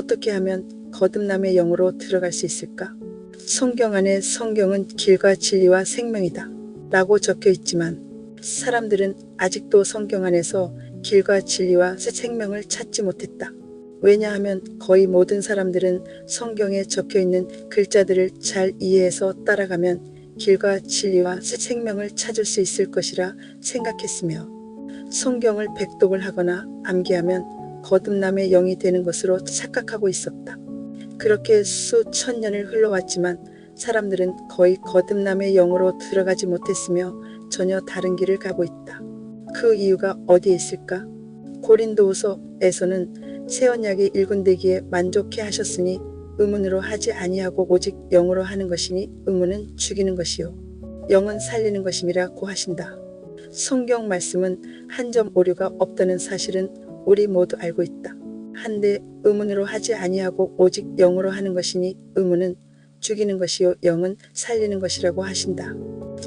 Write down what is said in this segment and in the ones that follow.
어떻게 하면 거듭남의 영으로 들어갈 수 있을까? 성경 안에 성경은 길과 진리와 생명이다 라고 적혀 있지만 사람들은 아직도 성경 안에서 길과 진리와 생명을 찾지 못했다. 왜냐하면 거의 모든 사람들은 성경에 적혀 있는 글자들을 잘 이해해서 따라가면 길과 진리와 생명을 찾을 수 있을 것이라 생각했으며 성경을 백독을 하거나 암기하면 거듭남의 영이 되는 것으로 착각하고 있었다. 그렇게 수천 년을 흘러왔지만 사람들은 거의 거듭남의 영으로 들어가지 못했으며 전혀 다른 길을 가고 있다. 그 이유가 어디에 있을까? 고린도후서에서는 새 언약이 일군되기에 만족해 하셨으니 의문으로 하지 아니하고 오직 영으로 하는 것이니 의문은 죽이는 것이요 영은 살리는 것임이라고 하신다. 성경 말씀은 한 점 오류가 없다는 사실은 우리 모두 알고 있다. 한데 의문으로 하지 아니하고 오직 영으로 하는 것이니 의문은 죽이는 것이요 영은 살리는 것이라고 하신다.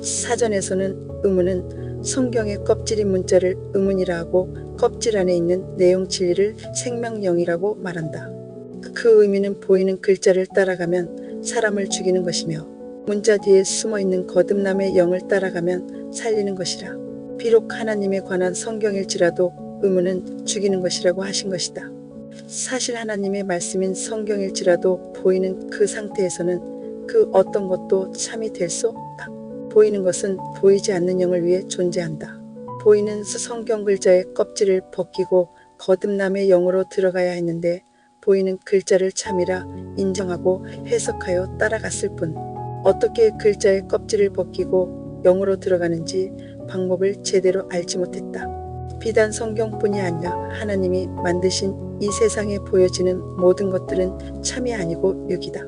사전에서는 의문은 성경의 껍질인 문자를 의문이라 하고 껍질 안에 있는 내용 진리를 생명영이라고 말한다. 그 의미는 보이는 글자를 따라가면 사람을 죽이는 것이며 문자 뒤에 숨어있는 거듭남의 영을 따라가면 살리는 것이라. 비록 하나님에 관한 성경일지라도 의문은 죽이는 것이라고 하신 것이다. 사실 하나님의 말씀인 성경일지라도 보이는 그 상태에서는 그 어떤 것도 참이 될 수 없다. 보이는 것은 보이지 않는 영을 위해 존재한다. 보이는 성경 글자의 껍질을 벗기고 거듭남의 영으로 들어가야 했는데 보이는 글자를 참이라 인정하고 해석하여 따라갔을 뿐 어떻게 글자의 껍질을 벗기고 영으로 들어가는지 방법을 제대로 알지 못했다. 비단 성경뿐이 아니라 하나님이 만드신 이 세상에 보여지는 모든 것들은 참이 아니고 육이다.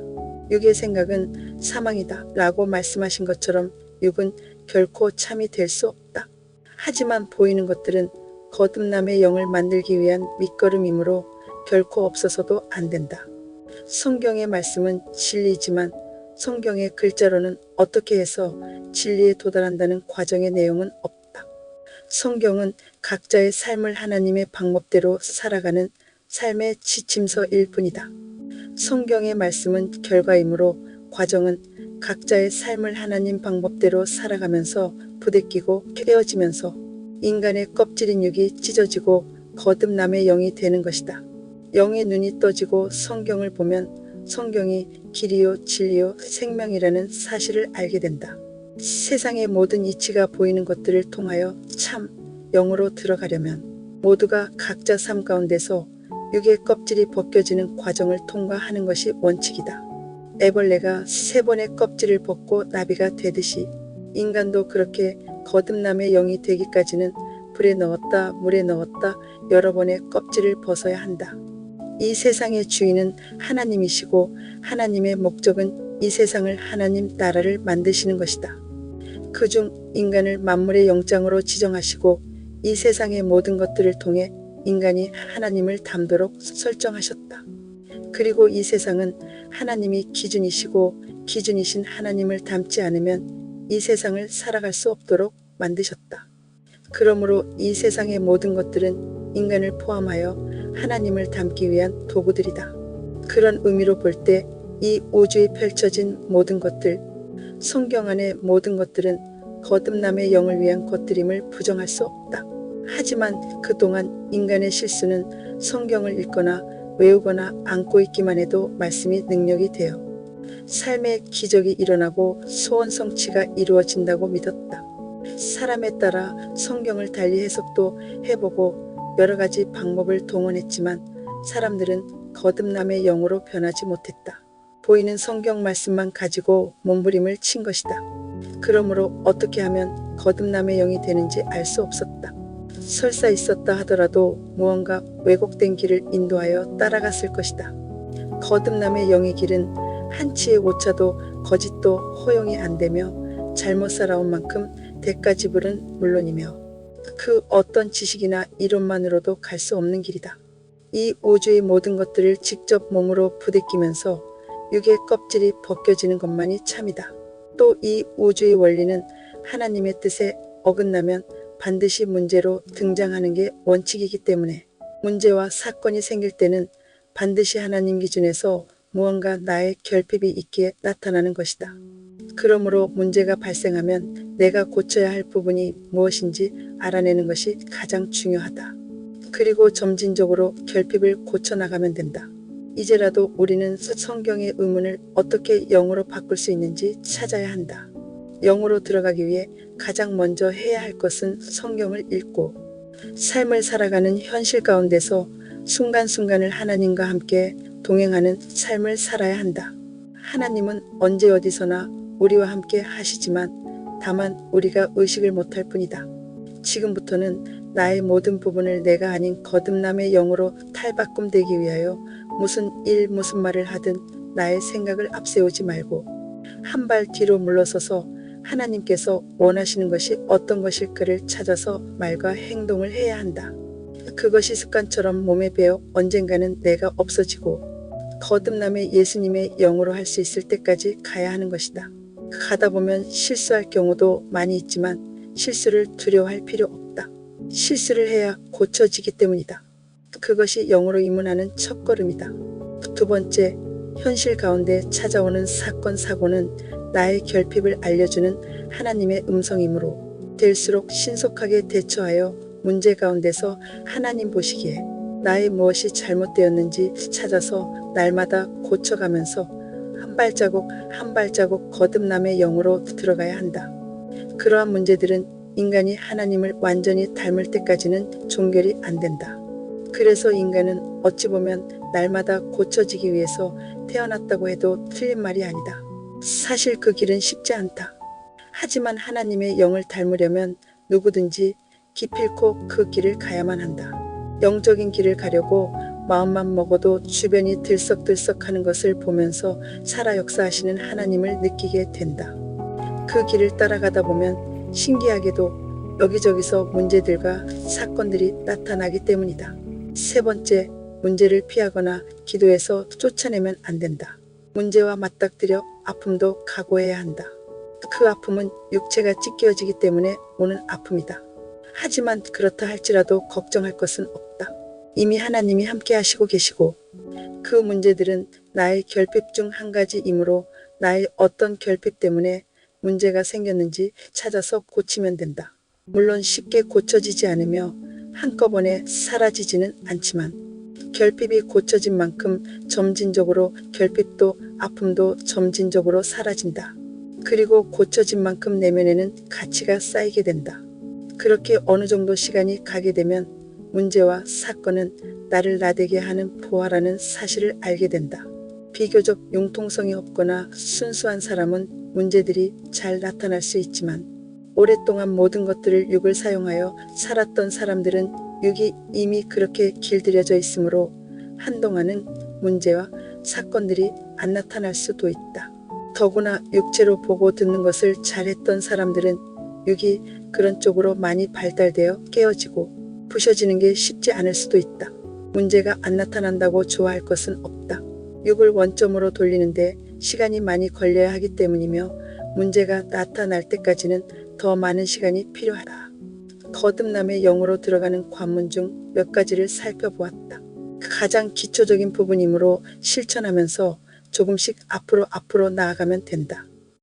육의 생각은 사망이다 라고 말씀하신 것처럼 육은 결코 참이 될 수 없다. 하지만 보이는 것들은 거듭남의 영을 만들기 위한 밑거름이므로 결코 없어서도 안 된다. 성경의 말씀은 진리지만 성경의 글자로는 어떻게 해서 진리에 도달한다는 과정의 내용은 없다. 성경은 각자의 삶을 하나님의 방법대로 살아가는 삶의 지침서일 뿐이다. 성경의 말씀은 결과이므로 과정은 각자의 삶을 하나님 방법대로 살아가면서 부대끼고 깨어지면서 인간의 껍질인 육이 찢어지고 거듭남의 영이 되는 것이다. 영의 눈이 떠지고 성경을 보면 성경이 길이요 진리요 생명이라는 사실을 알게 된다. 세상의 모든 이치가 보이는 것들을 통하여 참 영으로 들어가려면 모두가 각자 삶 가운데서 육의 껍질이 벗겨지는 과정을 통과하는 것이 원칙이다. 애벌레가 3번의 껍질을 벗고 나비가 되듯이 인간도 그렇게 거듭남의 영이 되기까지는 불에 넣었다 물에 넣었다 여러 번의 껍질을 벗어야 한다. 이 세상의 주인은 하나님이시고 하나님의 목적은 이 세상을 하나님 나라를 만드시는 것이다. 그중 인간을 만물의 영장으로 지정하시고 이 세상의 모든 것들을 통해 인간이 하나님을 닮도록 설정하셨다. 그리고 이 세상은 하나님이 기준이시고 기준이신 하나님을 닮지 않으면 이 세상을 살아갈 수 없도록 만드셨다. 그러므로 이 세상의 모든 것들은 인간을 포함하여 하나님을 닮기 위한 도구들이다. 그런 의미로 볼 때 이 우주에 펼쳐진 모든 것들, 성경 안의 모든 것들은 거듭남의 영을 위한 것들임을 부정할 수 없다. 하지만 그동안 인간의 실수는 성경을 읽거나 외우거나 안고 있기만 해도 말씀이 능력이 되어 삶의 기적이 일어나고 소원 성취가 이루어진다고 믿었다. 사람에 따라 성경을 달리 해석도 해보고 여러 가지 방법을 동원했지만 사람들은 거듭남의 영으로 변하지 못했다. 보이는 성경 말씀만 가지고 몸부림을 친 것이다. 그러므로 어떻게 하면 거듭남의 영이 되는지 알 수 없었다. 설사 있었다 하더라도 무언가 왜곡된 길을 인도하여 따라갔을 것이다. 거듭남의 영의 길은 한치의 오차도 거짓도 허용이 안 되며 잘못 살아온 만큼 대가 지불은 물론이며 그 어떤 지식이나 이론만으로도 갈 수 없는 길이다. 이 우주의 모든 것들을 직접 몸으로 부대끼면서 육의 껍질이 벗겨지는 것만이 참이다. 또 이 우주의 원리는 하나님의 뜻에 어긋나면 반드시 문제로 등장하는 게 원칙이기 때문에 문제와 사건이 생길 때는 반드시 하나님 기준에서 무언가 나의 결핍이 있기에 나타나는 것이다. 그러므로 문제가 발생하면 내가 고쳐야 할 부분이 무엇인지 알아내는 것이 가장 중요하다. 그리고 점진적으로 결핍을 고쳐나가면 된다. 이제라도 우리는 성경의 의문을 어떻게 영으로 바꿀 수 있는지 찾아야 한다. 영으로 들어가기 위해 가장 먼저 해야 할 것은 성경을 읽고 삶을 살아가는 현실 가운데서 순간순간을 하나님과 함께 동행하는 삶을 살아야 한다. 하나님은 언제 어디서나 우리와 함께 하시지만 다만 우리가 의식을 못할 뿐이다. 지금부터는 나의 모든 부분을 내가 아닌 거듭남의 영으로 탈바꿈되기 위하여 무슨 말을 하든 나의 생각을 앞세우지 말고 한 발 뒤로 물러서서 하나님께서 원하시는 것이 어떤 것일까를 찾아서 말과 행동을 해야 한다. 그것이 습관처럼 몸에 배어 언젠가는 내가 없어지고 거듭남의 예수님의 영으로 할 수 있을 때까지 가야 하는 것이다. 가다 보면 실수할 경우도 많이 있지만 실수를 두려워할 필요 없다. 실수를 해야 고쳐지기 때문이다. 그것이 영으로 입문하는 첫걸음이다. 두 번째, 현실 가운데 찾아오는 사건, 사고는 나의 결핍을 알려주는 하나님의 음성이므로 될수록 신속하게 대처하여 문제 가운데서 하나님 보시기에 나의 무엇이 잘못되었는지 찾아서 날마다 고쳐가면서 한 발자국 한 발자국 거듭남의 영으로 들어가야 한다. 그러한 문제들은 인간이 하나님을 완전히 닮을 때까지는 종결이 안 된다. 그래서 인간은 어찌 보면 날마다 고쳐지기 위해서 태어났다고 해도 틀린 말이 아니다. 사실 그 길은 쉽지 않다. 하지만 하나님의 영을 닮으려면 누구든지 기필코 그 길을 가야만 한다. 영적인 길을 가려고 마음만 먹어도 주변이 들썩들썩하는 것을 보면서 살아 역사하시는 하나님을 느끼게 된다. 그 길을 따라가다 보면 신기하게도 여기저기서 문제들과 사건들이 나타나기 때문이다. 세 번째, 문제를 피하거나 기도해서 쫓아내면 안 된다. 문제와 맞닥뜨려 아픔도 각오해야 한다. 그 아픔은 육체가 찢겨지기 때문에 오는 아픔이다. 하지만 그렇다 할지라도 걱정할 것은 없다. 이미 하나님이 함께 하시고 계시고 그 문제들은 나의 결핍 중 한 가지이므로 나의 어떤 결핍 때문에 문제가 생겼는지 찾아서 고치면 된다. 물론 쉽게 고쳐지지 않으며 한꺼번에 사라지지는 않지만 결핍이 고쳐진 만큼 점진적으로 결핍도 아픔도 점진적으로 사라진다. 그리고 고쳐진 만큼 내면에는 가치가 쌓이게 된다. 그렇게 어느 정도 시간이 가게 되면 문제와 사건은 나를 나대게 하는 보화라는 사실을 알게 된다. 비교적 융통성이 없거나 순수한 사람은 문제들이 잘 나타날 수 있지만 오랫동안 모든 것들을 육을 사용하여 살았던 사람들은 육이 이미 그렇게 길들여져 있으므로 한동안은 문제와 사건들이 안 나타날 수도 있다. 더구나 육체로 보고 듣는 것을 잘했던 사람들은 육이 그런 쪽으로 많이 발달되어 깨어지고 부셔지는 게 쉽지 않을 수도 있다. 문제가 안 나타난다고 좋아할 것은 없다. 육을 원점으로 돌리는데 시간이 많이 걸려야 하기 때문이며 문제가 나타날 때까지는 더 많은 시간이 필요하다. 거듭남의 영으로 들어가는 관문 중 몇 가지를 살펴보았다. 가장 기초적인 부분이므로 실천하면서 조금씩 앞으로 나아가면 된다.